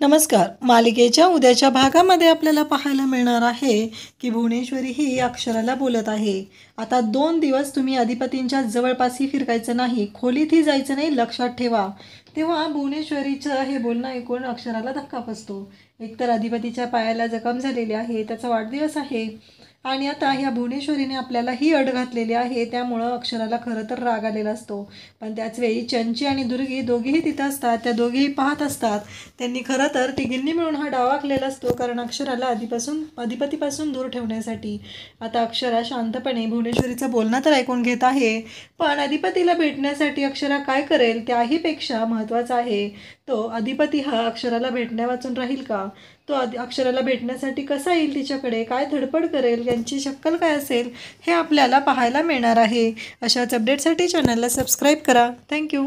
नमस्कार. मालिकेच्या उद्याच्या भागामध्ये आपल्याला पाहायला मिळणार आहे की भुवनेश्वरी ही अक्षराला बोलत आहे. आता 2 दिवस तुम्ही अधिपतींच्या जवळपासही फिरकायचं नाही, खोलीतही जायचं नाही, लक्षात ठेवा. तेव्हा भुवनेश्वरीचं हे बोलणं ऐकून अक्षराला धक्का बसतो. एकतर अधिपतीच्या पायाला जखम झालेली आहे, त्याचा वाढदिवस आहे आणि आता ह्या भुवनेश्वरीने आपल्याला ही अट घातलेली आहे, त्यामुळं अक्षराला खरं तर राग आलेला असतो. पण त्याचवेळी चंची आणि दुर्गी दोघीही तिथं असतात. त्या दोघीही पाहत असतात. त्यांनी खरं तर तिघींनी मिळून हा डाव आखलेला असतो, कारण अक्षराला अधिपतीपासून दूर ठेवण्यासाठी. आता अक्षरा शांतपणे भुवनेश्वरीचं बोलणं तर ऐकून घेत आहे, पण अधिपतीला भेटण्यासाठी अक्षरा काय करेल त्याहीपेक्षा महत्त्वाचं आहे, तो अधिपती हा अक्षराला भेटण्या वाचून राहील का? तो अक्षराला भेटण्यासाठी कसा येईल तिच्याकडे, काय धडपड करेल, यांची शक्कल काय असेल, हे आपल्याला पाहायला मिळणार आहे. अशाच अपडेटसाठी चॅनलला सबस्क्राईब करा. थँक्यू.